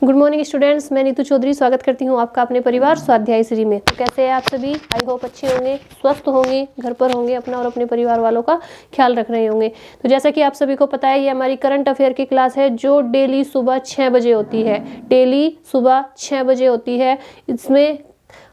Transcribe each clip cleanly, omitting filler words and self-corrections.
Good morning students, मैं नीतू चौधरी स्वागत करती हूँ आपका अपने परिवार स्वाध्याय श्री में। तो कैसे हैं आप सभी? आई होप अच्छे होंगे, स्वस्थ होंगे, घर पर होंगे, अपना और अपने परिवार वालों का ख्याल रख रहे होंगे। तो जैसा कि आप सभी को पता है, ये हमारी करंट अफेयर की क्लास है जो डेली सुबह 6 बजे होती है। डेली सुबह 6 बजे होती है। इसमें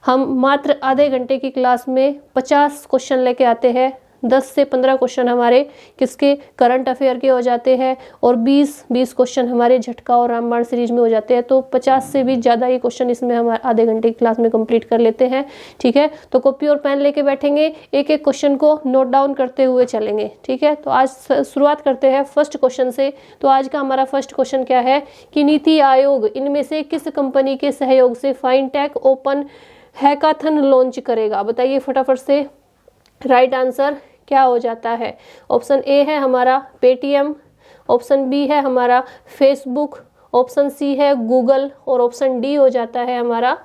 हम मात्र आधे घंटे की क्लास में 50 क्वेश्चन लेके आते हैं। 10 से 15 क्वेश्चन हमारे किसके, करंट अफेयर के हो जाते हैं और 20 क्वेश्चन हमारे झटका और रामबाण सीरीज में हो जाते हैं। तो 50 से भी ज़्यादा ये क्वेश्चन इसमें हम आधे घंटे की क्लास में कंप्लीट कर लेते हैं। ठीक है, तो कॉपी और पेन लेके बैठेंगे, एक एक क्वेश्चन को नोट डाउन करते हुए चलेंगे। ठीक है, तो आज शुरुआत करते हैं फर्स्ट क्वेश्चन से। तो आज का हमारा फर्स्ट क्वेश्चन क्या है कि नीति आयोग इनमें से किस कंपनी के सहयोग से फाइनटेक ओपन हैकाथन लॉन्च करेगा? बताइए फटाफट से। राइट आंसर क्या हो जाता है? ऑप्शन ए है हमारा पेटीएम, ऑप्शन बी है हमारा फेसबुक, ऑप्शन सी है गूगल और ऑप्शन डी हो जाता है हमारा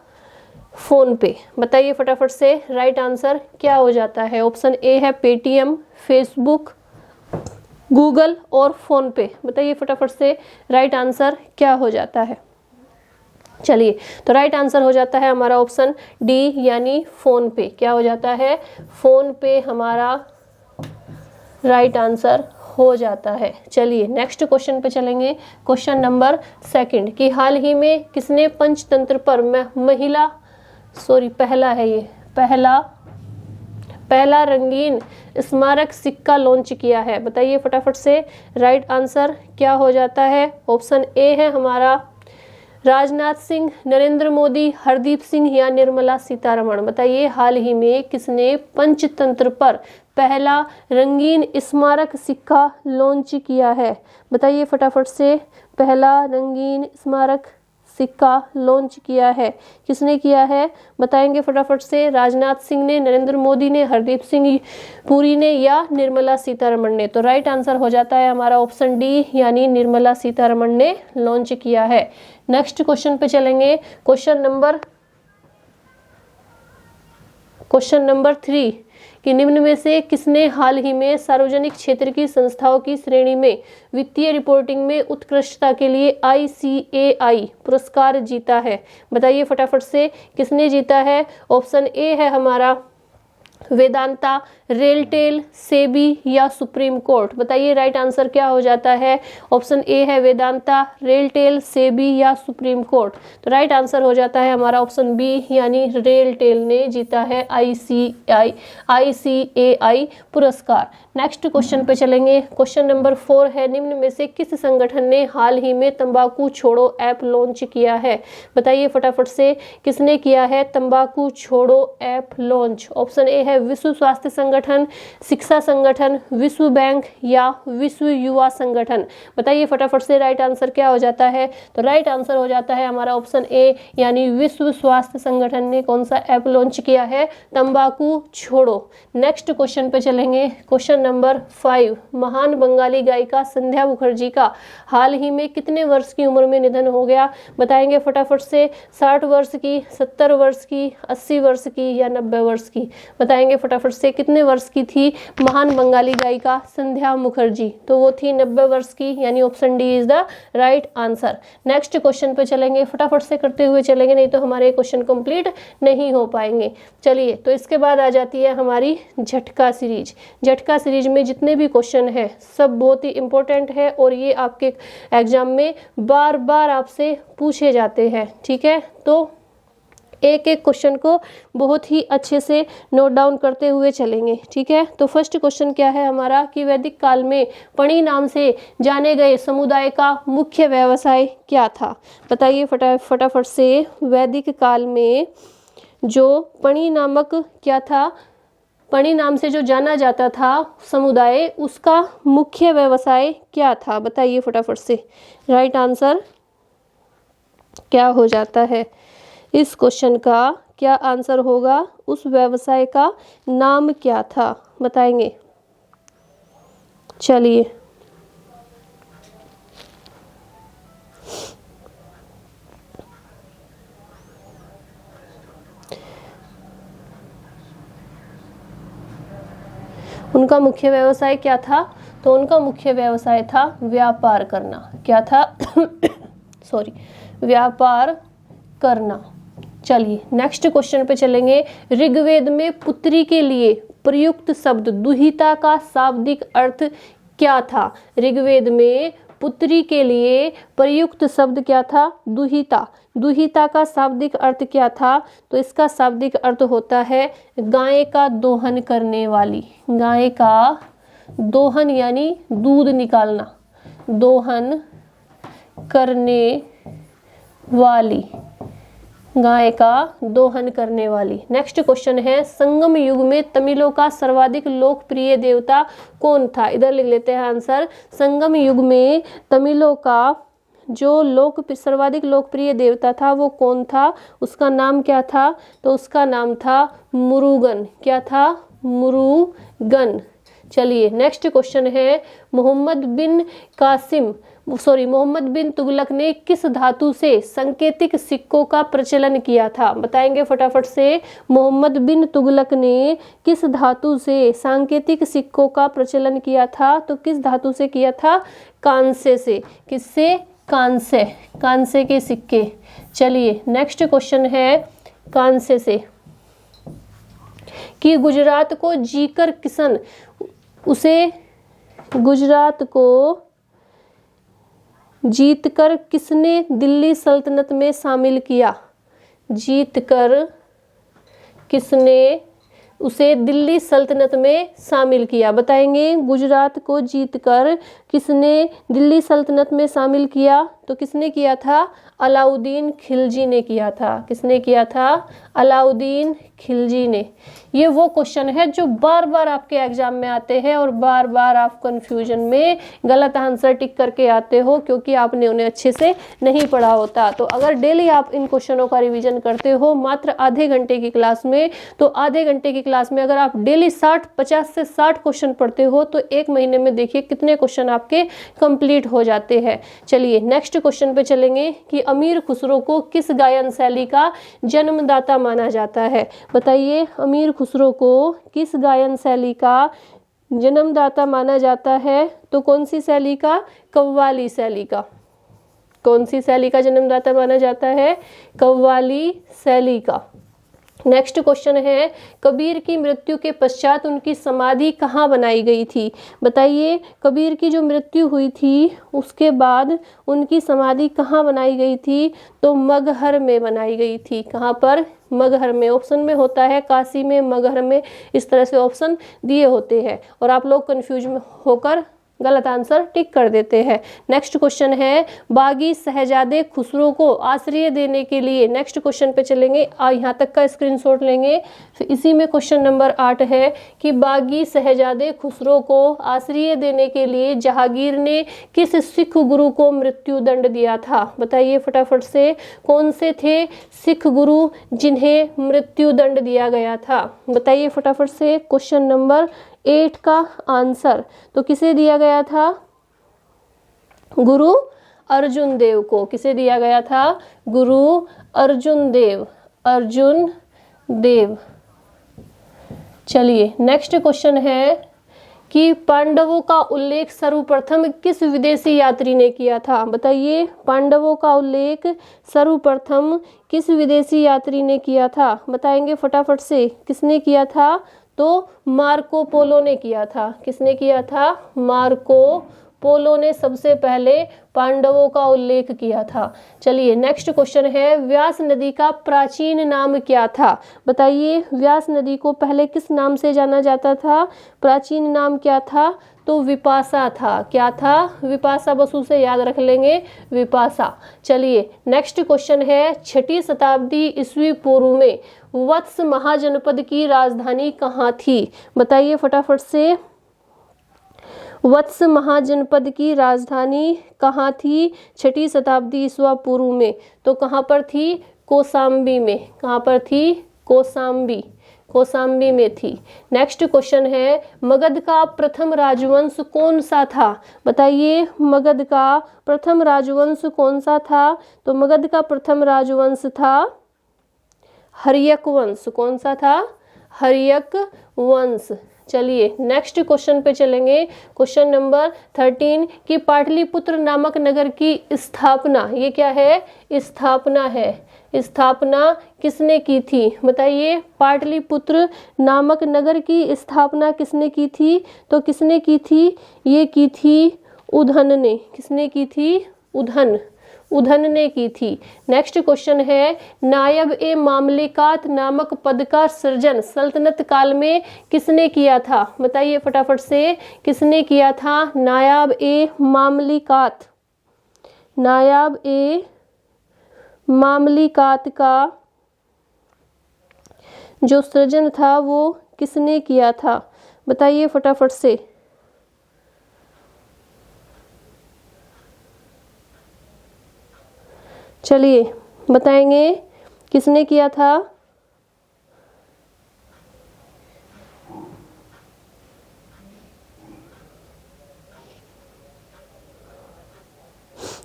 फोन पे। बताइए फटाफट से राइट आंसर क्या हो जाता है? ऑप्शन ए है पेटीएम, फेसबुक, गूगल और फोन पे। बताइए फटाफट से राइट आंसर क्या हो जाता है? चलिए, तो राइट आंसर हो जाता है हमारा ऑप्शन डी यानी फोन पे। क्या हो जाता है? फोन पे हमारा राइट आंसर हो जाता है। चलिए नेक्स्ट क्वेश्चन पे चलेंगे। क्वेश्चन नंबर सेकंड कि हाल ही में किसने पंचतंत्र पर पहला रंगीन स्मारक सिक्का लॉन्च किया है? बताइए फटाफट से राइट आंसर क्या हो जाता है? ऑप्शन ए है हमारा राजनाथ सिंह, नरेंद्र मोदी, हरदीप सिंह या निर्मला सीतारमण। बताइए हाल ही में किसने पंचतंत्र पर पहला रंगीन स्मारक सिक्का लॉन्च किया है? बताइए फटाफट से पहला रंगीन स्मारक सिक्का लॉन्च किया है, किसने किया है? बताएंगे फटाफट से। राजनाथ सिंह ने, नरेंद्र मोदी ने, हरदीप सिंह पुरी ने या निर्मला सीतारमण ने? तो राइट आंसर हो जाता है हमारा ऑप्शन डी यानी निर्मला सीतारमण ने लॉन्च किया है। नेक्स्ट क्वेश्चन पे चलेंगे। क्वेश्चन नंबर 3 कि निम्न में से किसने हाल ही में सार्वजनिक क्षेत्र की संस्थाओं की श्रेणी में वित्तीय रिपोर्टिंग में उत्कृष्टता के लिए ICAI पुरस्कार जीता है? बताइए फटाफट से किसने जीता है? ऑप्शन ए है हमारा वेदांता, रेलटेल, सेबी या सुप्रीम कोर्ट। बताइए राइट आंसर क्या हो जाता है? ऑप्शन ए है वेदांता, रेलटेल, सेबी या सुप्रीम कोर्ट। तो राइट आंसर हो जाता है हमारा ऑप्शन बी यानी रेलटेल ने जीता है ICAI पुरस्कार। नेक्स्ट क्वेश्चन पे चलेंगे। क्वेश्चन नंबर 4 है निम्न में से किस संगठन ने हाल ही में तंबाकू छोड़ो ऐप लॉन्च किया है? बताइए फटाफट से किसने किया है तंबाकू छोड़ो ऐप लॉन्च? ऑप्शन ए है विश्व स्वास्थ्य संगठन, शिक्षा संगठन, विश्व बैंक या विश्व युवा संगठन। बताइए फटाफट से राइट आंसर क्या हो जाता है? तो राइट आंसर हो जाता है हमारा ऑप्शन ए यानी विश्व स्वास्थ्य संगठन ने कौन सा ऐप लॉन्च किया है? तंबाकू छोड़ो। नेक्स्ट क्वेश्चन पे चलेंगे। क्वेश्चन नंबर 5 महान बंगाली गायिका संध्या मुखर्जी का हाल ही में कितने वर्ष की उम्र में निधन हो गया? बताएंगे फटाफट से। 60 वर्ष की, 70 वर्ष की, 80 वर्ष की या 90 वर्ष की? बताएंगे फटाफट से कितने वर्ष की थी महान बंगाली गायिका संध्या मुखर्जी? तो वो थी 90 वर्ष की यानी option D is the right answer. Next question पे चलेंगे, फटाफट से करते हुए चलेंगे नहीं तो हमारे क्वेश्चन कंप्लीट नहीं हो पाएंगे। चलिए, तो इसके बाद आ जाती है हमारी झटका सीरीज। झटका सीरीज में जितने भी क्वेश्चन है सब बहुत ही इंपॉर्टेंट है और ये आपके एग्जाम में बार बार आपसे पूछे जाते हैं। ठीक है, तो एक एक क्वेश्चन को बहुत ही अच्छे से नोट डाउन करते हुए चलेंगे। ठीक है, तो फर्स्ट क्वेश्चन क्या है हमारा कि वैदिक काल में पणी नाम से जाने गए समुदाय का मुख्य व्यवसाय क्या था? बताइए फटाफट से। वैदिक काल में जो पणी नामक क्या था, पणी नाम से जो जाना जाता था समुदाय, उसका मुख्य व्यवसाय क्या था? बताइए फटाफट से राइट आंसर क्या हो जाता है? इस क्वेश्चन का क्या आंसर होगा? उस व्यवसाय का नाम क्या था? बताएंगे। चलिए, उनका मुख्य व्यवसाय क्या था? तो उनका मुख्य व्यवसाय था व्यापार करना। क्या था? व्यापार करना। चलिए नेक्स्ट क्वेश्चन पे चलेंगे। ऋग्वेद में पुत्री के लिए प्रयुक्त शब्द दुहिता का शाब्दिक अर्थ क्या था? ऋग्वेद में पुत्री के लिए प्रयुक्त शब्द क्या था? दुहिता। दुहिता का शाब्दिक अर्थ क्या था? तो इसका शाब्दिक अर्थ होता है गाय का दोहन करने वाली। गाय का दोहन यानी दूध निकालना, दोहन करने वाली, गाय का दोहन करने वाली। नेक्स्ट क्वेश्चन है, संगम युग में तमिलों का सर्वाधिक लोकप्रिय देवता कौन था? इधर लिख लेते हैं आंसर। संगम युग में तमिलों का जो सर्वाधिक लोकप्रिय देवता था वो कौन था? उसका नाम क्या था? तो उसका नाम था मुरुगन। क्या था? मुरुगन। चलिए नेक्स्ट क्वेश्चन है, मोहम्मद बिन तुगलक ने किस धातु से सांकेतिक सिक्कों का प्रचलन किया था? बताएंगे फटाफट से। मोहम्मद बिन तुगलक ने किस धातु से सांकेतिक सिक्कों का प्रचलन किया था? तो किस धातु से किया था? कांसे से। किससे? कांसे। कांसे के सिक्के। चलिए नेक्स्ट क्वेश्चन है, कांसे से कि गुजरात को जीकर किसन गुजरात को जीतकर किसने दिल्ली सल्तनत में शामिल किया? जीतकर किसने उसे दिल्ली सल्तनत में शामिल किया? बताएंगे। गुजरात को जीतकर किसने दिल्ली सल्तनत में शामिल किया? तो किसने किया था? अलाउद्दीन खिलजी ने किया था। किसने किया था? अलाउद्दीन खिलजी ने। ये वो क्वेश्चन है जो बार बार आपके एग्जाम में आते हैं और बार बार आप कंफ्यूजन में गलत आंसर टिक करके आते हो क्योंकि आपने उन्हें अच्छे से नहीं पढ़ा होता। तो अगर डेली आप इन क्वेश्चनों का रिवीजन करते हो मात्र आधे घंटे की क्लास में, तो आधे घंटे की क्लास में अगर आप डेली 50 से 60 क्वेश्चन पढ़ते हो तो एक महीने में देखिए कितने क्वेश्चन आपके कंप्लीट हो जाते हैं। चलिए नेक्स्ट क्वेश्चन पे चलेंगे कि अमीर खुसरो को किस गायन शैली का जन्मदाता माना जाता है? बताइए, अमीर खुसरो को किस गायन शैली का जन्मदाता माना जाता है? तो कौन सी शैली का? कव्वाली शैली का। कौन सी शैली का जन्मदाता माना जाता है? कव्वाली शैली का। नेक्स्ट क्वेश्चन है, कबीर की मृत्यु के पश्चात उनकी समाधि कहाँ बनाई गई थी? बताइए, कबीर की जो मृत्यु हुई थी उसके बाद उनकी समाधि कहाँ बनाई गई थी? तो मगहर में बनाई गई थी। कहाँ पर? मगहर में। ऑप्शन में होता है काशी में, मगहर में, इस तरह से ऑप्शन दिए होते हैं और आप लोग कंफ्यूज में होकर गलत आंसर टिक कर देते हैं। नेक्स्ट क्वेश्चन है, बागी शहजादे खुसरो को आश्रय देने के लिए, नेक्स्ट क्वेश्चन पे चलेंगे और यहाँ तक का स्क्रीनशॉट लेंगे। फिर इसी में क्वेश्चन नंबर 8 है कि बागी शहजादे खुसरो को आश्रय देने के लिए जहांगीर ने किस सिख गुरु को मृत्यु दंड दिया था? बताइए फटाफट से, कौन से थे सिख गुरु जिन्हें मृत्यु दंड दिया गया था? बताइए फटाफट से क्वेश्चन नंबर 8 का आंसर। तो किसे दिया गया था? गुरु अर्जुन देव को। किसे दिया गया था? गुरु अर्जुन देव। अर्जुन देव। चलिए नेक्स्ट क्वेश्चन है कि पांडवों का उल्लेख सर्वप्रथम किस विदेशी यात्री ने किया था? बताइए, पांडवों का उल्लेख सर्वप्रथम किस विदेशी यात्री ने किया था? बताएंगे फटाफट से, किसने किया था? तो मार्को पोलो ने किया था। किसने किया था? मार्को पोलो ने सबसे पहले पांडवों का उल्लेख किया था। चलिए नेक्स्ट क्वेश्चन है, व्यास नदी का प्राचीन नाम क्या था? बताइए, व्यास नदी को पहले किस नाम से जाना जाता था? प्राचीन नाम क्या था? तो विपाशा था। क्या था? विपाशा। बसु से याद रख लेंगे, विपाशा। चलिए नेक्स्ट क्वेश्चन है, 6ठी शताब्दी ईस्वी पूर्व में वत्स महाजनपद की राजधानी कहाँ थी? बताइए फटाफट से, वत्स महाजनपद की राजधानी कहाँ थी 6ठी शताब्दी ईस्वी पूर्व में? तो कहाँ पर थी? कौशाम्बी में। कहाँ पर थी? कौशाम्बी। कौशाम्बी में थी। नेक्स्ट क्वेश्चन है, मगध का प्रथम राजवंश कौन सा था? बताइए, मगध का प्रथम राजवंश कौन सा था? तो मगध का प्रथम राजवंश था हर्यक वंश। कौन सा था? हर्यक वंश। चलिए नेक्स्ट क्वेश्चन पे चलेंगे। क्वेश्चन नंबर 13 कि पाटलिपुत्र नामक नगर की स्थापना, ये क्या है, स्थापना है, स्थापना किसने की थी बताइए। पाटलिपुत्र नामक नगर की स्थापना किसने की थी, तो किसने की थी, ये की थी उधन ने। किसने की थी, उधन ने की थी। नेक्स्ट क्वेश्चन है नायब ए मामलिकात नामक पद का सृजन सल्तनत काल में किसने किया था बताइए फटाफट से, किसने किया था। नायब ए मामलिकात, नायब ए मामलिकात का जो सृजन था वो किसने किया था बताइए फटाफट से। चलिए बताएंगे किसने किया था।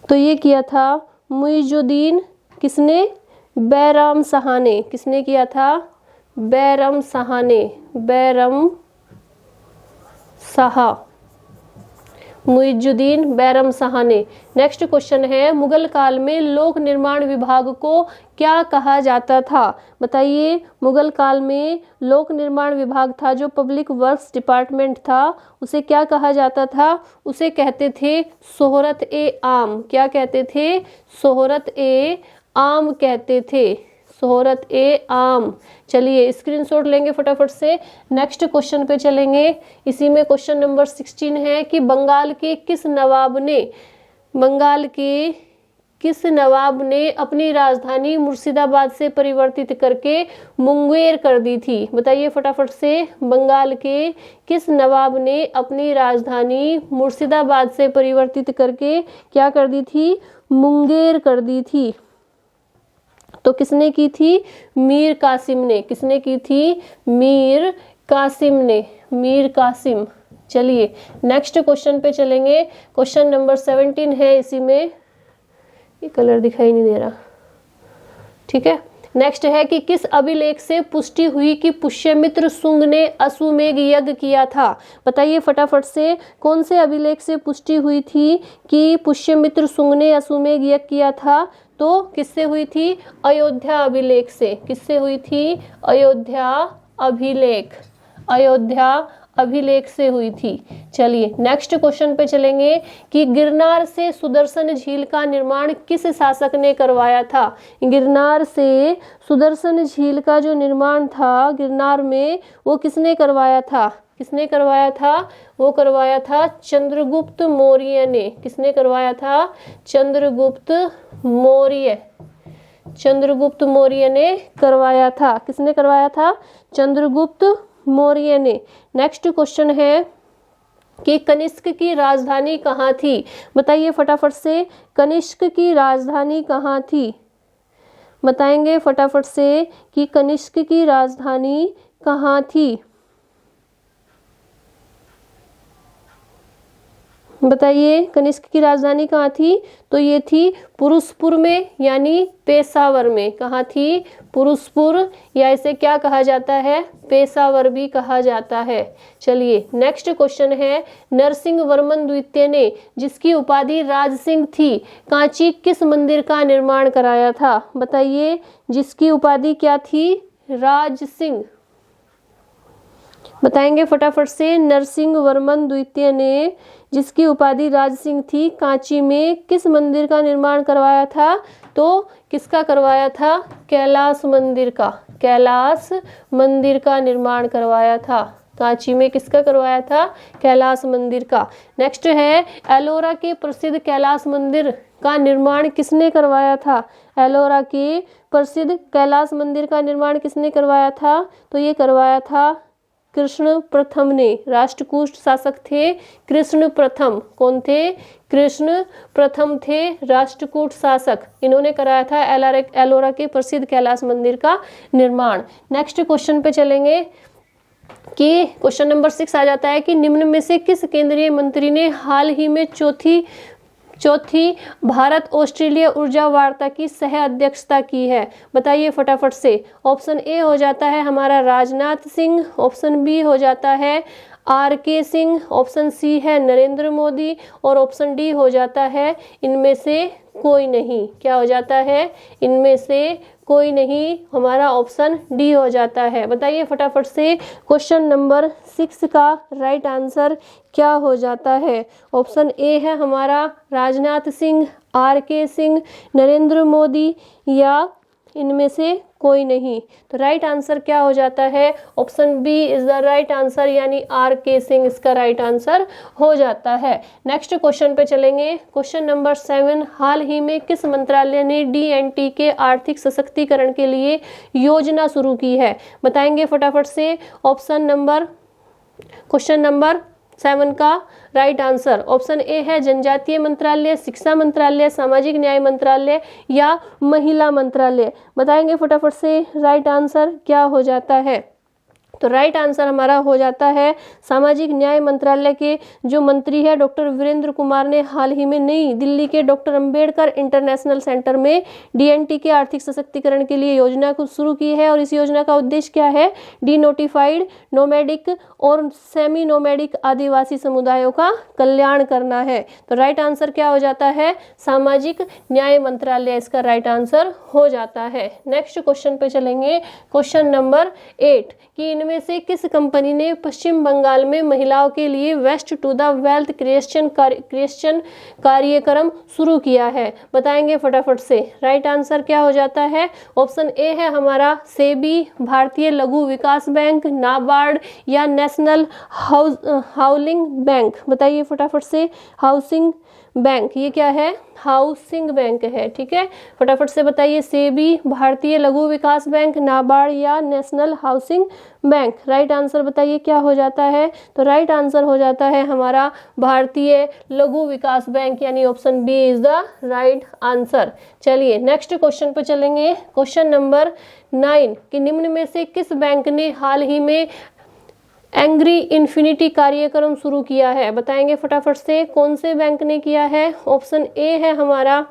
तो ये किया था मुइजुद्दीन, किसने, बैराम शाह ने। किसने किया था, बैरम शाह ने, बैरम शाह, मुइजुद्दीन बैरम शाह ने। नेक्स्ट क्वेश्चन है मुगल काल में लोक निर्माण विभाग को क्या कहा जाता था बताइए। मुगल काल में लोक निर्माण विभाग था, जो पब्लिक वर्क्स डिपार्टमेंट था, उसे क्या कहा जाता था, उसे कहते थे सोहरत ए आम। क्या कहते थे, सोहरत ए आम कहते थे, सोहरत ए आम। चलिए स्क्रीनशॉट लेंगे फटाफट से। नेक्स्ट क्वेश्चन पे चलेंगे। इसी में क्वेश्चन नंबर 16 है कि बंगाल के किस नवाब ने अपनी राजधानी मुर्शिदाबाद से परिवर्तित करके मुंगेर कर दी थी बताइए फटाफट से। बंगाल के किस नवाब ने अपनी राजधानी मुर्शिदाबाद से परिवर्तित करके क्या कर दी थी, मुंगेर कर दी थी। तो किसने की थी, मीर कासिम ने। किसने की थी, मीर कासिम ने, मीर कासिम। चलिए नेक्स्ट क्वेश्चन पे चलेंगे। क्वेश्चन नंबर 17 है, इसी में ये कलर दिखाई नहीं दे रहा, ठीक है। नेक्स्ट है कि किस अभिलेख से पुष्टि हुई कि पुष्यमित्र शुंग ने अश्वमेध यज्ञ किया था बताइए फटाफट से। कौन से अभिलेख से पुष्टि हुई थी कि पुष्यमित्र शुंग ने अश्वमेध यज्ञ किया था, तो किससे हुई थी, अयोध्या अभिलेख से। किससे हुई थी, अयोध्या अभिलेख, अयोध्या अभिलेख से हुई थी। चलिए नेक्स्ट क्वेश्चन पे चलेंगे कि गिरनार से सुदर्शन झील का निर्माण किस शासक ने करवाया था। गिरनार से सुदर्शन झील का जो निर्माण था गिरनार में, वो किसने करवाया था, किसने करवाया था, वो करवाया था चंद्रगुप्त मौर्य ने। किसने करवाया था, चंद्रगुप्त मौर्य, चंद्रगुप्त मौर्य ने करवाया था। किसने करवाया था, चंद्रगुप्त मौर्य ने। नेक्स्ट क्वेश्चन है कि कनिष्क की राजधानी कहाँ थी बताइए फटाफट से। कनिष्क की राजधानी कहाँ थी, बताएंगे फटाफट से कि कनिष्क की राजधानी कहाँ थी, बताइए कनिष्क की राजधानी कहाँ थी। तो ये थी पुरुषपुर में, यानी पेशावर में। कहाँ थी, पुरुषपुर, या इसे क्या कहा जाता है, पेशावर भी कहा जाता है। चलिए नेक्स्ट क्वेश्चन है नरसिंह वर्मन द्वितीय ने, जिसकी उपाधि राज सिंह थी, कांची किस मंदिर का निर्माण कराया था बताइए। जिसकी उपाधि क्या थी, राज सिंह, बताएंगे फटाफट से। नरसिंह वर्मन द्वितीय ने, जिसकी उपाधि राज सिंह थी, कांची में किस मंदिर का निर्माण करवाया था, तो किसका करवाया था, कैलाश मंदिर का, कैलाश मंदिर का निर्माण करवाया था। कांची में किसका करवाया था, कैलाश मंदिर का। नेक्स्ट है एलोरा के प्रसिद्ध कैलाश मंदिर का निर्माण किसने करवाया था। एलोरा के प्रसिद्ध कैलाश मंदिर का निर्माण किसने करवाया था, तो ये करवाया था कृष्ण प्रथम ने। राष्ट्रकूट शासक थे कृष्ण प्रथम। कौन थे, कृष्ण प्रथम थे राष्ट्रकूट शासक। इन्होंने कराया था एलोरा के प्रसिद्ध कैलाश मंदिर का निर्माण। नेक्स्ट क्वेश्चन पे चलेंगे कि क्वेश्चन नंबर 6 आ जाता है कि निम्न में से किस केंद्रीय मंत्री ने हाल ही में चौथी, भारत ऑस्ट्रेलिया ऊर्जा वार्ता की सह अध्यक्षता की है? बताइए फटाफट से। ऑप्शन ए हो जाता है हमारा राजनाथ सिंह, ऑप्शन बी हो जाता है RK सिंह, ऑप्शन सी है नरेंद्र मोदी और ऑप्शन डी हो जाता है इनमें से कोई नहीं। क्या हो जाता है? इनमें से कोई नहीं, हमारा ऑप्शन डी हो जाता है। बताइए फटाफट से क्वेश्चन नंबर 6 का राइट आंसर क्या हो जाता है? ऑप्शन ए है हमारा राजनाथ सिंह, RK सिंह, नरेंद्र मोदी या इनमें से कोई नहीं। तो राइट आंसर क्या हो जाता है? Option B is the right answer, यानी RK सिंह इसका राइट आंसर हो जाता है। नेक्स्ट क्वेश्चन पे चलेंगे। क्वेश्चन नंबर 7, हाल ही में किस मंत्रालय ने DNT के आर्थिक सशक्तिकरण के लिए योजना शुरू की है? बताएंगे फटाफट से। क्वेश्चन नंबर 7 का राइट आंसर ऑप्शन ए है जनजातीय मंत्रालय, शिक्षा मंत्रालय, सामाजिक न्याय मंत्रालय या महिला मंत्रालय। बताएंगे फटाफट से राइट आंसर क्या हो जाता है? तो राइट आंसर हमारा हो जाता है सामाजिक न्याय मंत्रालय के जो मंत्री है डॉक्टर वीरेंद्र कुमार ने हाल ही में नई दिल्ली के डॉक्टर अंबेडकर इंटरनेशनल सेंटर में DNT के आर्थिक सशक्तिकरण के लिए योजना को शुरू की है। और इस योजना का उद्देश्य क्या है? डिनोटिफाइड, नोमैडिक और सेमी नोमैडिक आदिवासी समुदायों का कल्याण करना है। तो राइट आंसर क्या हो जाता है? सामाजिक न्याय मंत्रालय इसका राइट आंसर हो जाता है। नेक्स्ट क्वेश्चन पे चलेंगे। क्वेश्चन नंबर 8 कि इनमें से किस कंपनी ने पश्चिम बंगाल में महिलाओं के लिए waste to the wealth creation कार्यक्रम शुरू किया है? बताएंगे फटाफट से। राइट आंसर क्या हो जाता है? ऑप्शन ए है हमारा सेबी, भारतीय लघु विकास बैंक, नाबार्ड या नेशनल हाउसिंग बैंक। बताइए फटाफट से। हाउसिंग बैंक, ये क्या है? हाउसिंग बैंक है। ठीक है, फटाफट से बताइए। सेबी, भारतीय लघु विकास बैंक, नाबार्ड या national housing bank. Right answer बताइए क्या हो जाता है? तो राइट आंसर हो जाता है हमारा भारतीय लघु विकास बैंक, यानी option B is the right answer. चलिए नेक्स्ट क्वेश्चन पर चलेंगे। क्वेश्चन नंबर 9 कि निम्न में से किस बैंक ने हाल ही में एंग्री इन्फिनिटी कार्यक्रम शुरू किया है? बताएंगे फटाफट से। कौन से बैंक ने किया है? ऑप्शन ए है हमारा,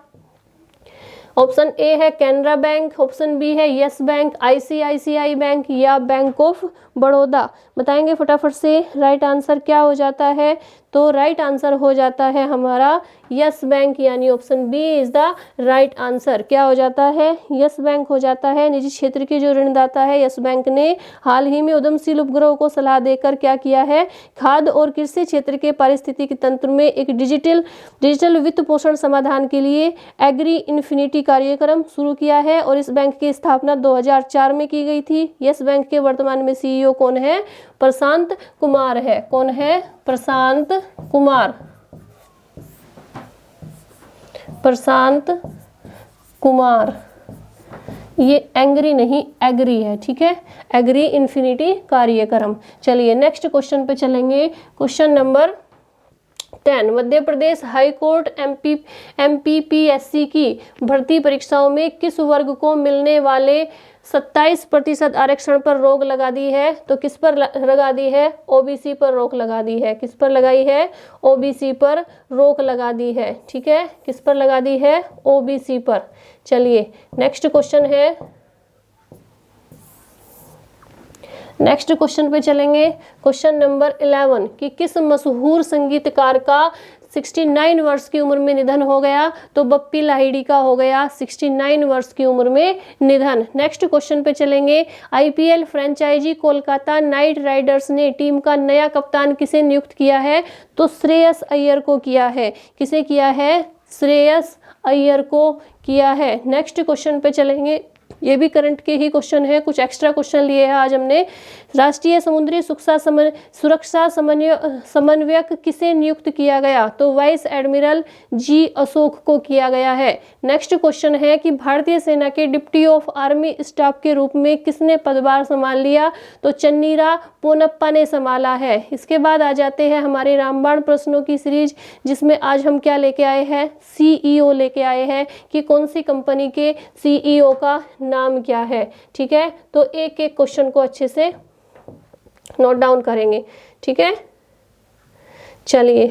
ऑप्शन ए है कैनरा बैंक, ऑप्शन बी है यस बैंक, ICICI बैंक या बैंक ऑफ बड़ौदा। बताएंगे फटाफट से राइट आंसर क्या हो जाता है? तो राइट आंसर हो जाता है हमारा यस बैंक, यानी option B is the right answer. क्या हो जाता है? यस बैंक हो जाता है। निजी क्षेत्र के जो ऋणदाता है यस बैंक ने हाल ही में उद्यमशील उपग्रहों को सलाह देकर क्या किया है? खाद्य और कृषि क्षेत्र के पारिस्थितिकी तंत्र में एक डिजिटल वित्त पोषण समाधान के लिए एग्री इन्फिनिटी कार्यक्रम शुरू किया है। और इस बैंक की स्थापना 2004 में की गई थी। यस बैंक के वर्तमान में CEO कौन है? प्रशांत कुमार है। कौन है? प्रशांत कुमार। प्रशांत कुमार, ये एंग्री नहीं एग्री है। ठीक है, एग्री इन्फिनिटी कार्यक्रम। चलिए नेक्स्ट क्वेश्चन पे चलेंगे। Question number 10 Madhya Pradesh high court MPPSC की भर्ती परीक्षाओं में किस वर्ग को मिलने वाले 27% आरक्षण पर रोक लगा दी है? तो किस पर लगा दी है? OBC पर रोक लगा दी है। किस पर लगाई है? OBC पर रोक लगा दी है। ठीक है, किस पर लगा दी है? OBC पर। चलिए नेक्स्ट क्वेश्चन है। नेक्स्ट क्वेश्चन पे चलेंगे। क्वेश्चन नंबर 11 कि किस मशहूर संगीतकार का 69 वर्ष की उम्र में निधन हो गया? तो बप्पी लाहिड़ी का हो गया 69 वर्ष की उम्र में निधन। नेक्स्ट क्वेश्चन पे चलेंगे। IPL franchise Kolkata Knight Riders ने टीम का नया कप्तान किसे नियुक्त किया है? तो श्रेयस अय्यर को किया है। किसे किया है? श्रेयस अय्यर को किया है। नेक्स्ट क्वेश्चन पे चलेंगे। ये भी करंट के ही क्वेश्चन है, कुछ एक्स्ट्रा क्वेश्चन लिए हैं आज हमने। राष्ट्रीय समुद्री सुरक्षा समन्वयक किसे नियुक्त किया गया? तो वाइस एडमिरल G अशोक को किया गया है। नेक्स्ट क्वेश्चन है कि भारतीय सेना के डिप्टी ऑफ आर्मी स्टाफ के रूप में किसने पदभार संभाल लिया? तो चन्नीरा पोनप्पा ने संभाला है। इसके बाद आ जाते हैं हमारे रामबाण प्रश्नों की सीरीज, जिसमें आज हम क्या लेके आए हैं? CEO लेके आए हैं कि कौन सी कंपनी के CEO का नाम क्या है। ठीक है, तो एक एक क्वेश्चन को अच्छे से नोट डाउन करेंगे। ठीक है, चलिए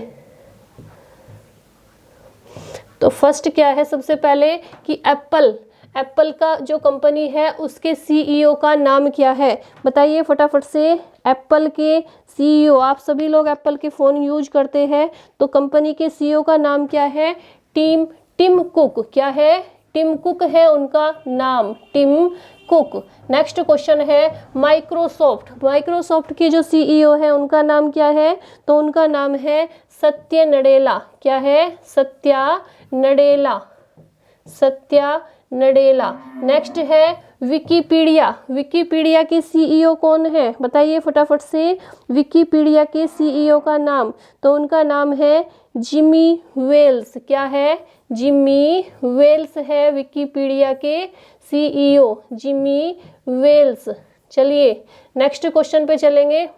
तो फर्स्ट क्या है सबसे पहले कि एप्पल का जो कंपनी है उसके सीईओ का नाम क्या है, बताइए फटाफट से। एप्पल के सीईओ, आप सभी लोग एप्पल के फ़ोन यूज करते हैं, तो कंपनी के सीईओ का नाम क्या है? Tim Cook. क्या है? टिम कुक है उनका नाम, टिम कुक। नेक्स्ट क्वेश्चन है माइक्रोसॉफ्ट के जो सीईओ है उनका नाम क्या है? तो उनका नाम है सत्या नडेला। क्या है? सत्या नडेला। नेक्स्ट है विकीपीडिया के सीईओ कौन है, बताइए फटाफट से। विकीपीडिया के सीईओ का नाम, तो उनका नाम है जिमी वेल्स। क्या है? जिमी वेल्स है विकीपीडिया के सीईओ, जिमी वेल्स। चलिए नेक्स्ट क्वेश्चन पे चलेंगे।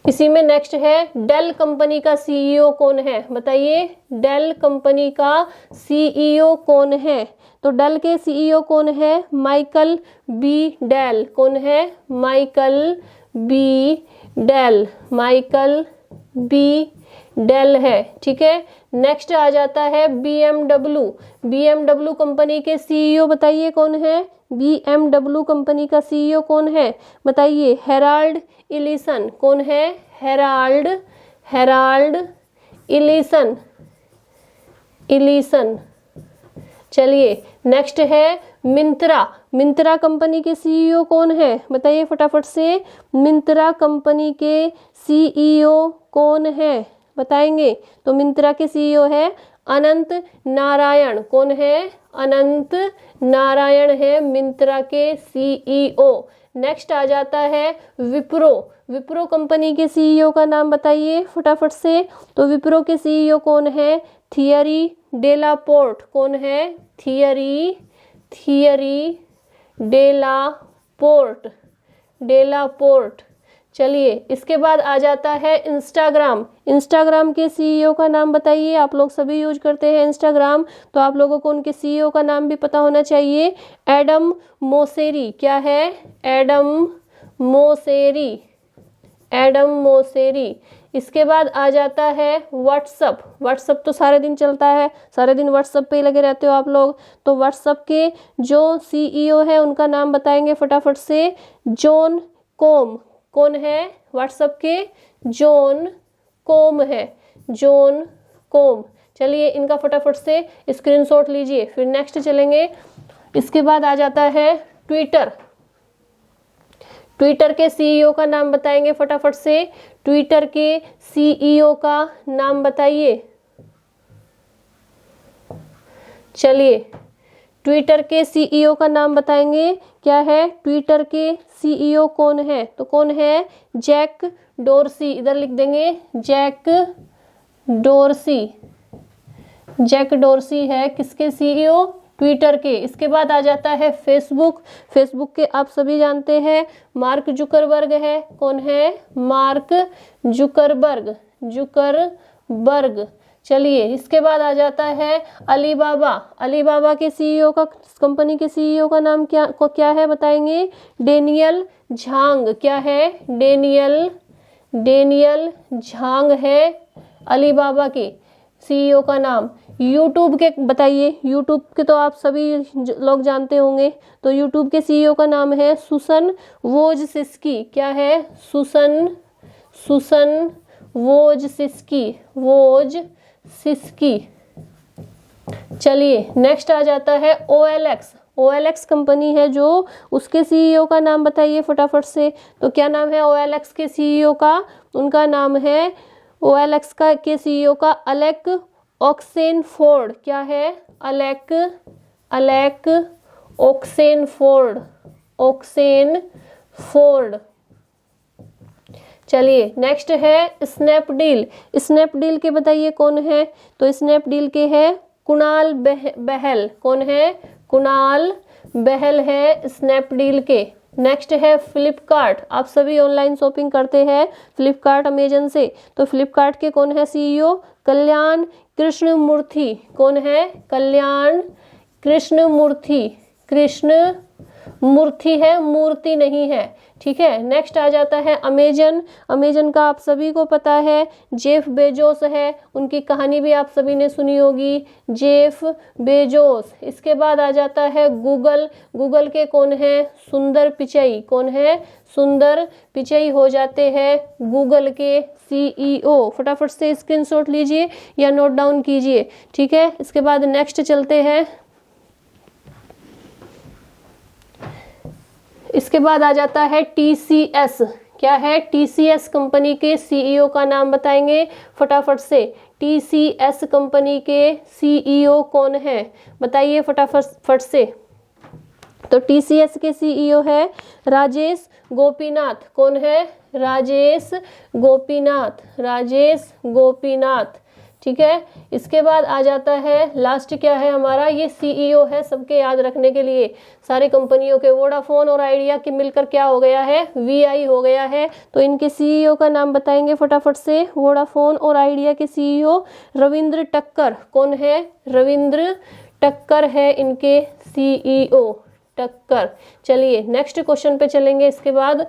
इसी में नेक्स्ट है डेल कंपनी का सीईओ कौन है, बताइए। डेल कंपनी का सीईओ कौन है? तो डेल के सीईओ कौन है? Michael B Dell. कौन है? माइकल बी डेल है, ठीक है। नेक्स्ट आ जाता है बीएमडब्ल्यू कंपनी के सीईओ, बताइए कौन है? बीएमडब्ल्यू कंपनी का सीईओ कौन है, बताइए। हेराल्ड इलीसन। कौन है? हेराल्ड इलीसन। चलिए नेक्स्ट है मिंत्रा कंपनी के सीईओ कौन है, बताइए फटाफट से। मिंत्रा कंपनी के सीईओ कौन है, बताएंगे। तो मिंत्रा के सीईओ है अनंत नारायण। कौन है? अनंत नारायण है मिंत्रा के सीईओ। नेक्स्ट आ जाता है विप्रो कंपनी के सीईओ का नाम बताइए फटाफट से। तो विप्रो के सीईओ कौन है? थियरी डेलापोर्ट। कौन है? थियरी डेलापोर्ट। चलिए इसके बाद आ जाता है इंस्टाग्राम के सीईओ का नाम बताइए। आप लोग सभी यूज करते हैं इंस्टाग्राम, तो आप लोगों को उनके सीईओ का नाम भी पता होना चाहिए। Adam Mosseri. क्या है? Adam Mosseri. इसके बाद आ जाता है व्हाट्सअप तो सारे दिन चलता है, सारे दिन व्हाट्सअप पे ही लगे रहते हो आप लोग। तो व्हाट्सअप के जो सीईओ है उनका नाम बताएंगे फटाफट से। John com. कौन है? व्हाट्सएप के जॉन कॉम। चलिए इनका फटाफट से स्क्रीनशॉट लीजिए। फिर नेक्स्ट चलेंगे। इसके बाद आ जाता है ट्विटर के सीईओ का नाम बताएंगे फटाफट से। ट्विटर के सीईओ का नाम बताइए। चलिए ट्विटर के सीईओ का नाम बताएंगे। क्या है? ट्विटर के सीईओ कौन है? तो कौन है? Jack Dorsey. इधर लिख देंगे जैक डोरसी है किसके सीईओ? ट्विटर के। इसके बाद आ जाता है फेसबुक के आप सभी जानते हैं मार्क जुकरबर्ग है। कौन है? Mark Zuckerberg. चलिए इसके बाद आ जाता है अलीबाबा के सीईओ का, कंपनी के सीईओ का नाम क्या है बताएंगे। डेनियल झांग। क्या है? डेनियल झांग है अलीबाबा के सीईओ का नाम। यूट्यूब के बताइए। यूट्यूब के तो आप सभी लोग जानते होंगे, तो यूट्यूब के सीईओ का नाम है सुसन वोजसिस्की। क्या है? सुसन वोजसिस्की। चलिए नेक्स्ट आ जाता है OLX कंपनी है जो, उसके सीईओ का नाम बताइए फटाफट से। तो क्या नाम है OLX के सीईओ का? उनका नाम है OLX के सीईओ का अलेक ऑक्सेनफोर्ड। क्या है? Alec Oxenford. चलिए नेक्स्ट है स्नैपडील के बताइए कौन है। तो स्नैपडील के है कुणाल बहल। कौन है? कुणाल बहल है स्नैपडील के। नेक्स्ट है फ्लिपकार्ट। आप सभी ऑनलाइन शॉपिंग करते हैं फ्लिपकार्ट अमेजन से, तो फ्लिपकार्ट के कौन है सीईओ? कल्याण कृष्णमूर्ति। कौन है? कल्याण कृष्णमूर्ति मूर्ति है, मूर्ति नहीं है। ठीक है, नेक्स्ट आ जाता है अमेजन। अमेजन का आप सभी को पता है जेफ बेजोस है, उनकी कहानी भी आप सभी ने सुनी होगी, जेफ बेजोस। इसके बाद आ जाता है गूगल। गूगल के कौन है? सुंदर पिचई। कौन है? सुंदर पिचई हो जाते हैं गूगल के CEO। फटाफट से स्क्रीनशॉट लीजिए या नोट डाउन कीजिए। ठीक है, इसके बाद नेक्स्ट चलते हैं। इसके बाद आ जाता है TCS। क्या है? TCS कंपनी के CEO का नाम बताएंगे फटाफट से। TCS कंपनी के CEO कौन है? बताइए फटाफट से। तो TCS के CEO है राजेश गोपीनाथ। कौन है? राजेश गोपीनाथ। राजेश गोपीनाथ। ठीक है, इसके बाद आ जाता है लास्ट। क्या है हमारा? ये CEO है, सबके याद रखने के लिए सारी कंपनियों के। वोडाफोन और आइडिया के मिलकर क्या हो गया है? VI हो गया है। तो इनके CEO का नाम बताएंगे फटाफट से। वोडाफोन और आइडिया के CEO रविंद्र टक्कर। कौन है? रविंद्र टक्कर है इनके CEO। टक्कर। चलिए नेक्स्ट क्वेश्चन पे चलेंगे। इसके बाद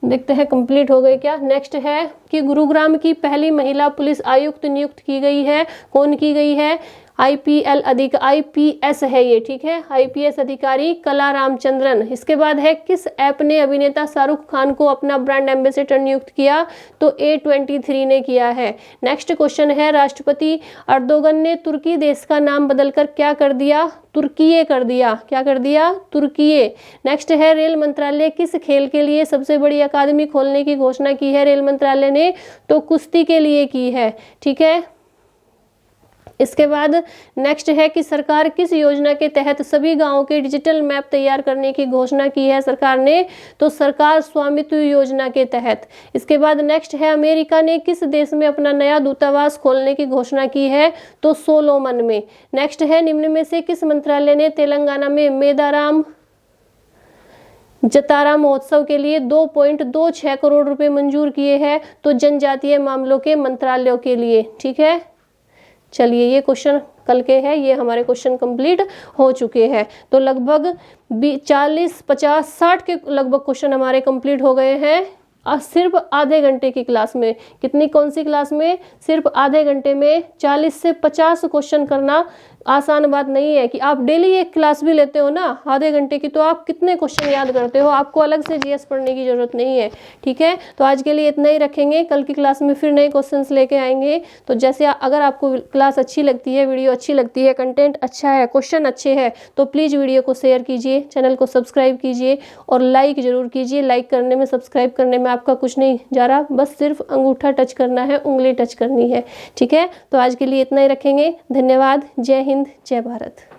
देखते हैं कंप्लीट हो गए क्या। नेक्स्ट है कि गुरुग्राम की पहली महिला पुलिस आयुक्त नियुक्त की गई है। कौन की गई है? IPS है ये। ठीक है, IPS अधिकारी कला रामचंद्रन। इसके बाद है किस ऐप ने अभिनेता शाहरुख खान को अपना ब्रांड एम्बेसडर नियुक्त किया? तो A23 ने किया है। नेक्स्ट क्वेश्चन है राष्ट्रपति अर्दोगन ने तुर्की देश का नाम बदलकर क्या कर दिया? तुर्कीये कर दिया। क्या कर दिया? तुर्कीये। नेक्स्ट है रेल मंत्रालय किस खेल के लिए सबसे बड़ी अकादमी खोलने की घोषणा की है रेल मंत्रालय ने? तो कुश्ती के लिए की है। ठीक है, इसके बाद नेक्स्ट है कि सरकार किस योजना के तहत सभी गांवों के डिजिटल मैप तैयार करने की घोषणा की है सरकार ने? तो सरकार स्वामित्व योजना के तहत। इसके बाद नेक्स्ट है अमेरिका ने किस देश में अपना नया दूतावास खोलने की घोषणा की है? तो सोलोमन में। नेक्स्ट है निम्न में से किस मंत्रालय ने तेलंगाना में मेदाराम जतारा महोत्सव के लिए 2.26 करोड़ रुपए मंजूर किए हैं? तो जनजातीय मामलों के मंत्रालयों के लिए। ठीक है, चलिए ये क्वेश्चन कल के हैं, ये हमारे क्वेश्चन कंप्लीट हो चुके हैं। तो लगभग 40, 50, 60 के लगभग क्वेश्चन हमारे कंप्लीट हो गए हैं सिर्फ आधे घंटे की क्लास में। कितनी? कौन सी क्लास में? सिर्फ आधे घंटे में 40 से 50 क्वेश्चन करना आसान बात नहीं है। कि आप डेली एक क्लास भी लेते हो ना आधे घंटे की, तो आप कितने क्वेश्चन याद करते हो? आपको अलग से GS पढ़ने की जरूरत नहीं है। ठीक है, तो आज के लिए इतना ही रखेंगे। कल की क्लास में फिर नए क्वेश्चंस लेके आएंगे। तो जैसे अगर आपको क्लास अच्छी लगती है, वीडियो अच्छी लगती है, कंटेंट अच्छा है, क्वेश्चन अच्छे हैं, तो प्लीज़ वीडियो को शेयर कीजिए, चैनल को सब्सक्राइब कीजिए और लाइक जरूर कीजिए। लाइक करने में, सब्सक्राइब करने में आपका कुछ नहीं जा रहा, बस सिर्फ अंगूठा टच करना है, उंगली टच करनी है। ठीक है, तो आज के लिए इतना ही रखेंगे। धन्यवाद। जय हिंद, जय भारत।